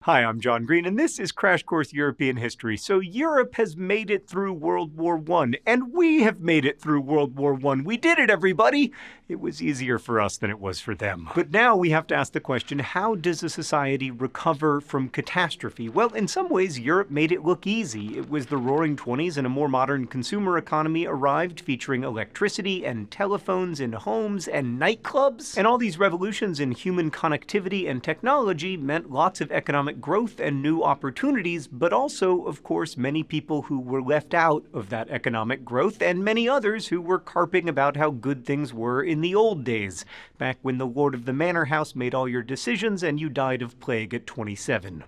Hi, I'm John Green, and this is Crash Course European History. So Europe has made it through World War I, and we have made it through World War I. We did it, everybody! It was easier for us than it was for them. But now we have to ask the question, how does a society recover from catastrophe? Well, in some ways, Europe made it look easy. It was the Roaring '20s, and a more modern consumer economy arrived, featuring electricity and telephones in homes and nightclubs. And all these revolutions in human connectivity and technology meant lots of economic growth and new opportunities, but also, of course, many people who were left out of that economic growth, and many others who were carping about how good things were in the old days, back when the Lord of the Manor House made all your decisions and you died of plague at 27.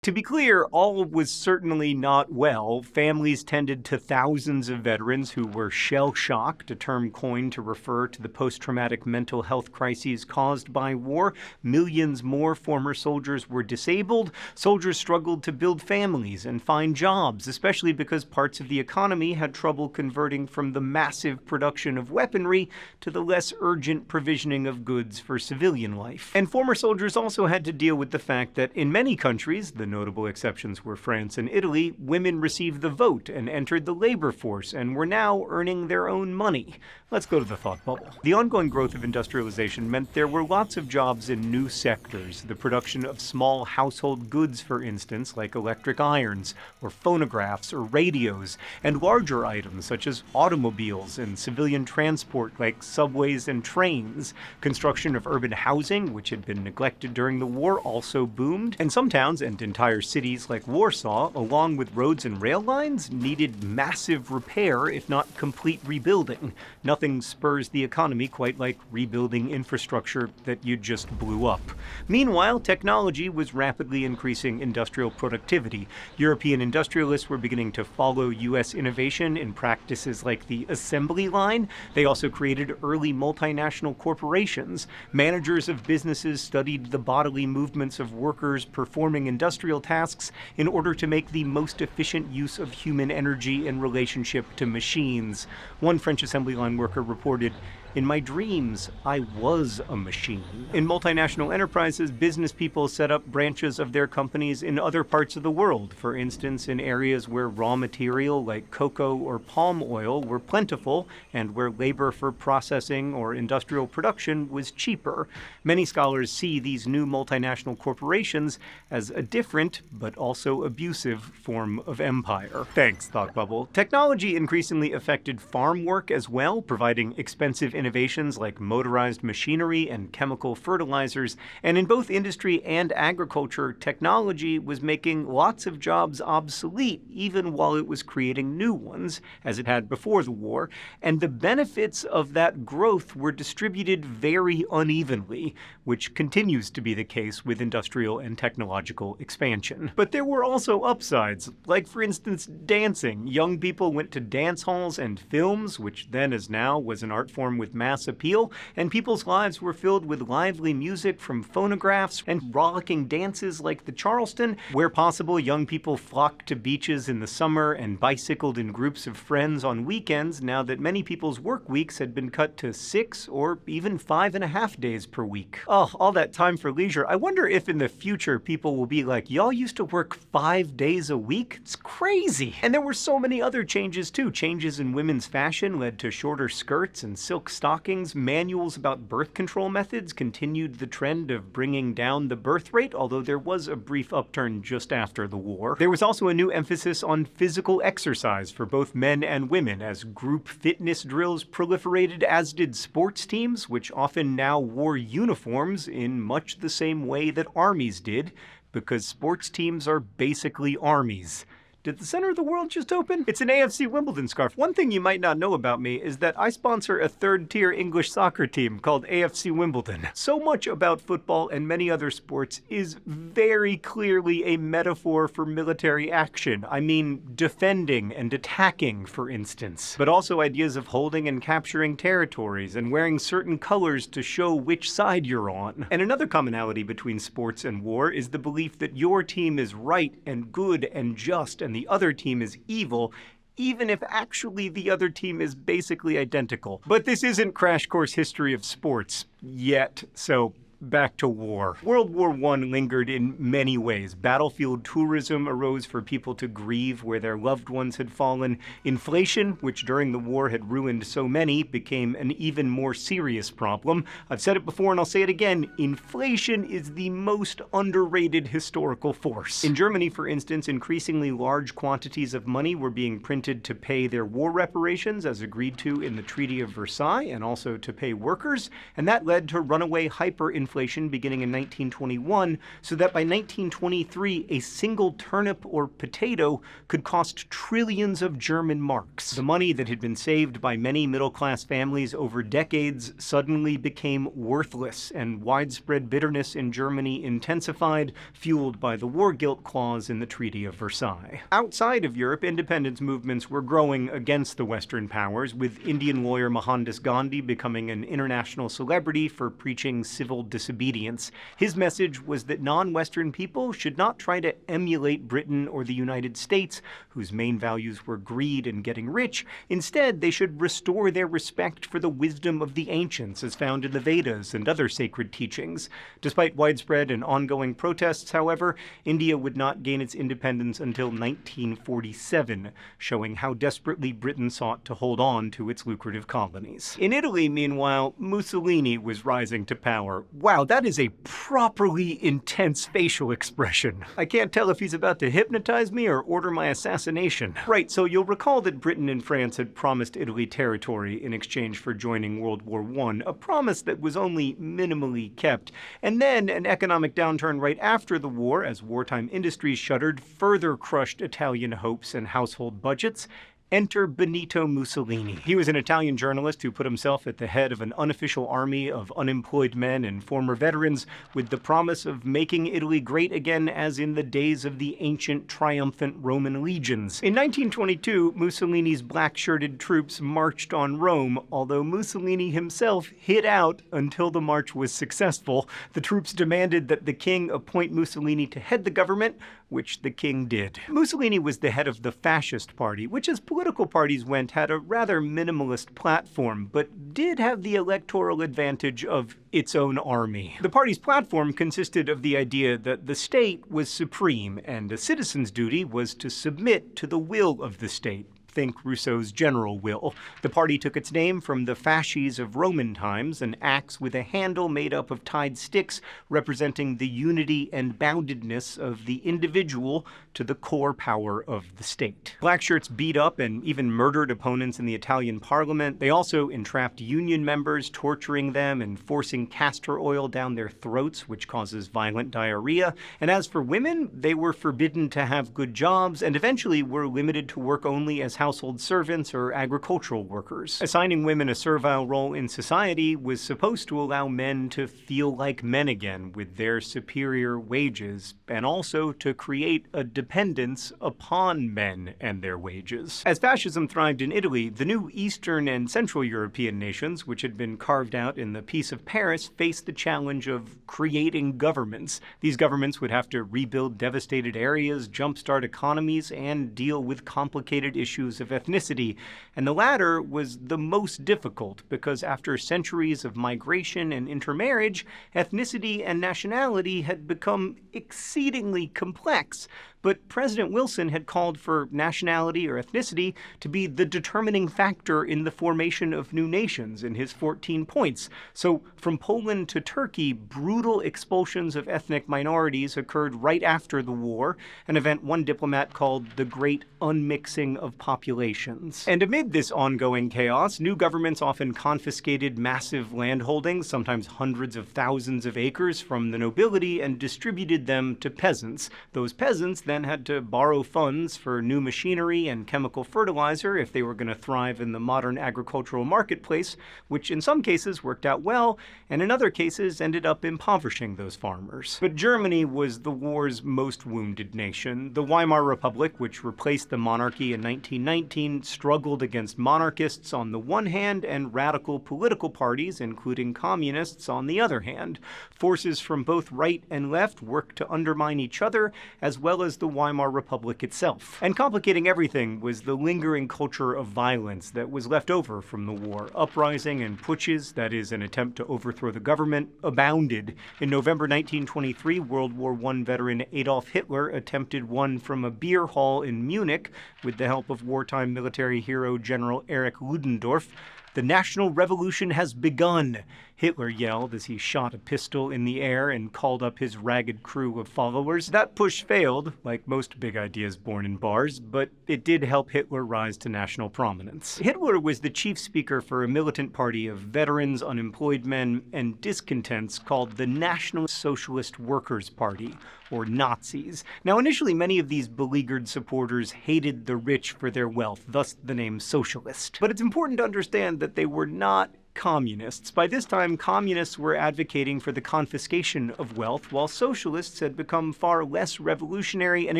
To be clear, all was certainly not well. Families tended to thousands of veterans who were shell-shocked, a term coined to refer to the post-traumatic mental health crises caused by war. Millions more former soldiers were disabled. Soldiers struggled to build families and find jobs, especially because parts of the economy had trouble converting from the massive production of weaponry to the less urgent provisioning of goods for civilian life. And former soldiers also had to deal with the fact that in many countries, the notable exceptions were France and Italy, women received the vote and entered the labor force and were now earning their own money. Let's go to the thought bubble. The ongoing growth of industrialization meant there were lots of jobs in new sectors. The production of small household goods, for instance, like electric irons, or phonographs, or radios, and larger items such as automobiles and civilian transport like subways and trains. Construction of urban housing, which had been neglected during the war, also boomed, and some towns and entire cities like Warsaw, along with roads and rail lines, needed massive repair, if not complete rebuilding. Nothing spurs the economy quite like rebuilding infrastructure that you just blew up. Meanwhile, technology was rapidly increasing industrial productivity. European industrialists were beginning to follow U.S. innovation in practices like the assembly line. They also created early multinational corporations. Managers of businesses studied the bodily movements of workers performing industrial tasks in order to make the most efficient use of human energy in relationship to machines. One French assembly line worker reported, "In my dreams, I was a machine." In multinational enterprises, business people set up branches of their companies in other parts of the world, for instance, in areas where raw material like cocoa or palm oil were plentiful and where labor for processing or industrial production was cheaper. Many scholars see these new multinational corporations as a different, but also abusive, form of empire. Thanks, Thought Bubble. Technology increasingly affected farm work as well, providing expensive innovations like motorized machinery and chemical fertilizers, and in both industry and agriculture, technology was making lots of jobs obsolete, even while it was creating new ones, as it had before the war, and the benefits of that growth were distributed very unevenly, which continues to be the case with industrial and technological expansion. But there were also upsides, like for instance dancing. Young people went to dance halls and films, which then as now was an art form with mass appeal, and people's lives were filled with lively music from phonographs and rollicking dances like the Charleston. Where possible, young people flocked to beaches in the summer and bicycled in groups of friends on weekends, now that many people's work weeks had been cut to 6 or even 5.5 days per week. Oh, all that time for leisure. I wonder if in the future people will be like, y'all used to work 5 days a week? It's crazy. And there were so many other changes too. Changes in women's fashion led to shorter skirts and silk stockings. Manuals about birth control methods continued the trend of bringing down the birth rate, although there was a brief upturn just after the war. There was also a new emphasis on physical exercise for both men and women, as group fitness drills proliferated, as did sports teams, which often now wore uniforms in much the same way that armies did, because sports teams are basically armies. Did the center of the world just open? It's an AFC Wimbledon scarf. One thing you might not know about me is that I sponsor a third-tier English soccer team called AFC Wimbledon. So much about football and many other sports is very clearly a metaphor for military action. I mean, defending and attacking, for instance. But also ideas of holding and capturing territories and wearing certain colors to show which side you're on. And another commonality between sports and war is the belief that your team is right and good and just and the other team is evil, even if actually the other team is basically identical. But this isn't Crash Course history of sports yet, so back to war. World War I lingered in many ways. Battlefield tourism arose for people to grieve where their loved ones had fallen. Inflation, which during the war had ruined so many, became an even more serious problem. I've said it before and I'll say it again, inflation is the most underrated historical force. In Germany, for instance, increasingly large quantities of money were being printed to pay their war reparations as agreed to in the Treaty of Versailles, and also to pay workers, and that led to runaway hyperinflation beginning in 1921, so that by 1923, a single turnip or potato could cost trillions of German marks. The money that had been saved by many middle-class families over decades suddenly became worthless, and widespread bitterness in Germany intensified, fueled by the war guilt clause in the Treaty of Versailles. Outside of Europe, independence movements were growing against the Western powers, with Indian lawyer Mohandas Gandhi becoming an international celebrity for preaching civil disobedience. His message was that non-Western people should not try to emulate Britain or the United States, whose main values were greed and getting rich. Instead, they should restore their respect for the wisdom of the ancients, as found in the Vedas and other sacred teachings. Despite widespread and ongoing protests, however, India would not gain its independence until 1947, showing how desperately Britain sought to hold on to its lucrative colonies. In Italy, meanwhile, Mussolini was rising to power. Wow, that is a properly intense facial expression. I can't tell if he's about to hypnotize me or order my assassination. Right, so you'll recall that Britain and France had promised Italy territory in exchange for joining World War I, a promise that was only minimally kept. And then an economic downturn right after the war, as wartime industries shuttered, further crushed Italian hopes and household budgets. Enter Benito Mussolini. He was an Italian journalist who put himself at the head of an unofficial army of unemployed men and former veterans with the promise of making Italy great again as in the days of the ancient triumphant Roman legions. In 1922, Mussolini's black-shirted troops marched on Rome, although Mussolini himself hid out until the march was successful. The troops demanded that the king appoint Mussolini to head the government, which the king did. Mussolini was the head of the Fascist Party, which as political parties went had a rather minimalist platform, but did have the electoral advantage of its own army. The party's platform consisted of the idea that the state was supreme, and a citizen's duty was to submit to the will of the state. Think Rousseau's general will. The party took its name from the fasces of Roman times, an axe with a handle made up of tied sticks representing the unity and boundedness of the individual to the core power of the state. Black shirts beat up and even murdered opponents in the Italian parliament. They also entrapped union members, torturing them and forcing castor oil down their throats, which causes violent diarrhea. And as for women, they were forbidden to have good jobs and eventually were limited to work only as household servants or agricultural workers. Assigning women a servile role in society was supposed to allow men to feel like men again with their superior wages, and also to create a dependence upon men and their wages. As fascism thrived in Italy, the new Eastern and Central European nations, which had been carved out in the Peace of Paris, faced the challenge of creating governments. These governments would have to rebuild devastated areas, jumpstart economies, and deal with complicated issues of ethnicity, and the latter was the most difficult because after centuries of migration and intermarriage, ethnicity and nationality had become exceedingly complex. But President Wilson had called for nationality or ethnicity to be the determining factor in the formation of new nations in his 14 points. So from Poland to Turkey, brutal expulsions of ethnic minorities occurred right after the war, an event one diplomat called the Great Unmixing of Populations. And amid this ongoing chaos, new governments often confiscated massive landholdings, sometimes hundreds of thousands of acres, from the nobility and distributed them to peasants. Those peasants then had to borrow funds for new machinery and chemical fertilizer if they were going to thrive in the modern agricultural marketplace, which in some cases worked out well, and in other cases ended up impoverishing those farmers. But Germany was the war's most wounded nation. The Weimar Republic, which replaced the monarchy in 1919, 1919 struggled against monarchists on the one hand and radical political parties, including communists, on the other hand. Forces from both right and left worked to undermine each other, as well as the Weimar Republic itself. And complicating everything was the lingering culture of violence that was left over from the war. Uprising and putsches, that is, an attempt to overthrow the government, abounded. In November 1923, World War I veteran Adolf Hitler attempted one from a beer hall in Munich with the help of wartime military hero General Erich Ludendorff. "The national revolution has begun," Hitler yelled as he shot a pistol in the air and called up his ragged crew of followers. That push failed, like most big ideas born in bars, but it did help Hitler rise to national prominence. Hitler was the chief speaker for a militant party of veterans, unemployed men, and discontents called the National Socialist Workers' Party, or Nazis. Now, initially, many of these beleaguered supporters hated the rich for their wealth, thus the name socialist. But it's important to understand that they were not communists. By this time, communists were advocating for the confiscation of wealth, while socialists had become far less revolutionary and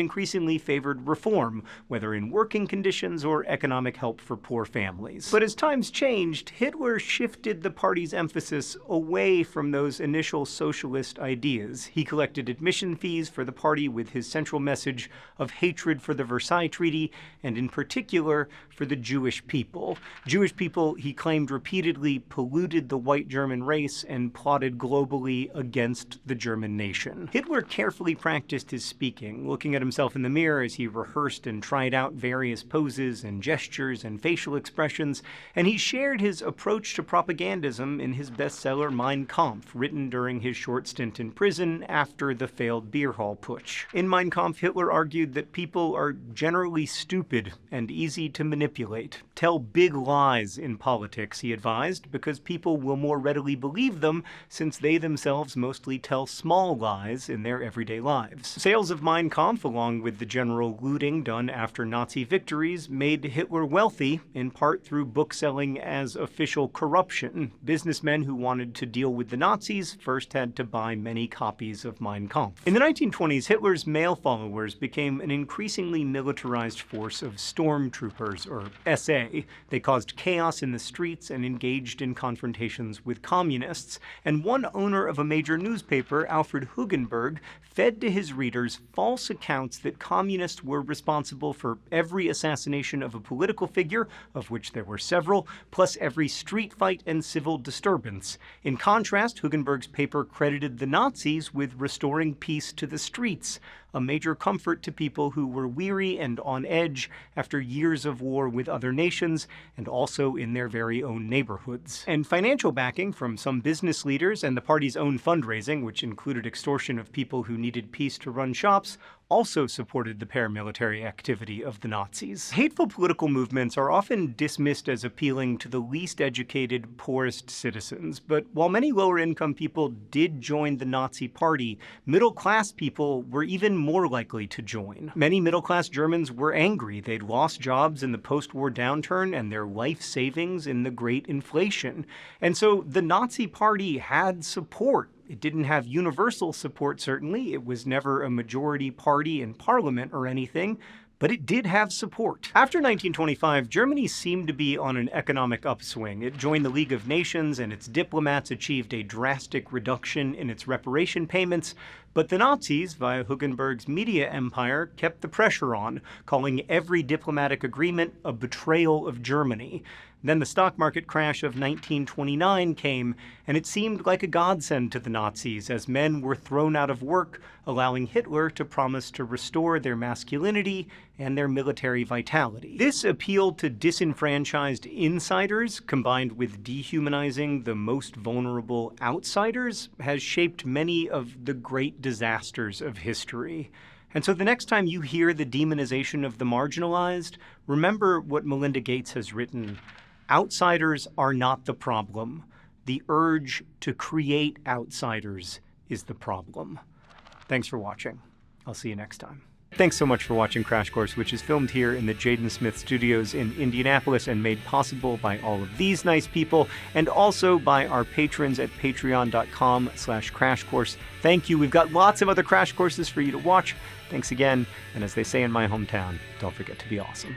increasingly favored reform, whether in working conditions or economic help for poor families. But as times changed, Hitler shifted the party's emphasis away from those initial socialist ideas. He collected admission fees for the party with his central message of hatred for the Versailles Treaty, and in particular, for the Jewish people. Jewish people, he claimed repeatedly, polluted the white German race and plotted globally against the German nation. Hitler carefully practiced his speaking, looking at himself in the mirror as he rehearsed and tried out various poses and gestures and facial expressions, and he shared his approach to propagandism in his bestseller Mein Kampf, written during his short stint in prison after the failed beer hall putsch. In Mein Kampf, Hitler argued that people are generally stupid and easy to manipulate. Tell big lies in politics, he advised, because people will more readily believe them since they themselves mostly tell small lies in their everyday lives. Sales of Mein Kampf, along with the general looting done after Nazi victories, made Hitler wealthy, in part through bookselling as official corruption. Businessmen who wanted to deal with the Nazis first had to buy many copies of Mein Kampf. In the 1920s, Hitler's male followers became an increasingly militarized force of stormtroopers, or SA. They caused chaos in the streets and engaged in confrontations with communists, and one owner of a major newspaper, Alfred Hugenberg, fed to his readers false accounts that communists were responsible for every assassination of a political figure, of which there were several, plus every street fight and civil disturbance. In contrast, Hugenberg's paper credited the Nazis with restoring peace to the streets, a major comfort to people who were weary and on edge after years of war with other nations, and also in their very own neighborhoods. And financial backing from some business leaders and the party's own fundraising, which included extortion of people who needed peace to run shops, also supported the paramilitary activity of the Nazis. Hateful political movements are often dismissed as appealing to the least educated, poorest citizens, but while many lower-income people did join the Nazi party, middle-class people were even more likely to join. Many middle-class Germans were angry. They'd lost jobs in the post-war downturn and their life savings in the Great Inflation. And so the Nazi party had support. It didn't have universal support, certainly. It was never a majority party in parliament or anything, but it did have support. After 1925, Germany seemed to be on an economic upswing. It joined the League of Nations, and its diplomats achieved a drastic reduction in its reparation payments, but the Nazis, via Hugenberg's media empire, kept the pressure on, calling every diplomatic agreement a betrayal of Germany. Then the stock market crash of 1929 came, and it seemed like a godsend to the Nazis as men were thrown out of work, allowing Hitler to promise to restore their masculinity and their military vitality. This appeal to disenfranchised insiders, combined with dehumanizing the most vulnerable outsiders, has shaped many of the great disasters of history. And so the next time you hear the demonization of the marginalized, remember what Melinda Gates has written. Outsiders are not the problem. The urge to create outsiders is the problem. Thanks for watching. I'll see you next time. Thanks so much for watching Crash Course, which is filmed here in the Jaden Smith Studios in Indianapolis and made possible by all of these nice people and also by our patrons at patreon.com/crashcourse. Thank you. We've got lots of other Crash Courses for you to watch. Thanks again. And as they say in my hometown, don't forget to be awesome.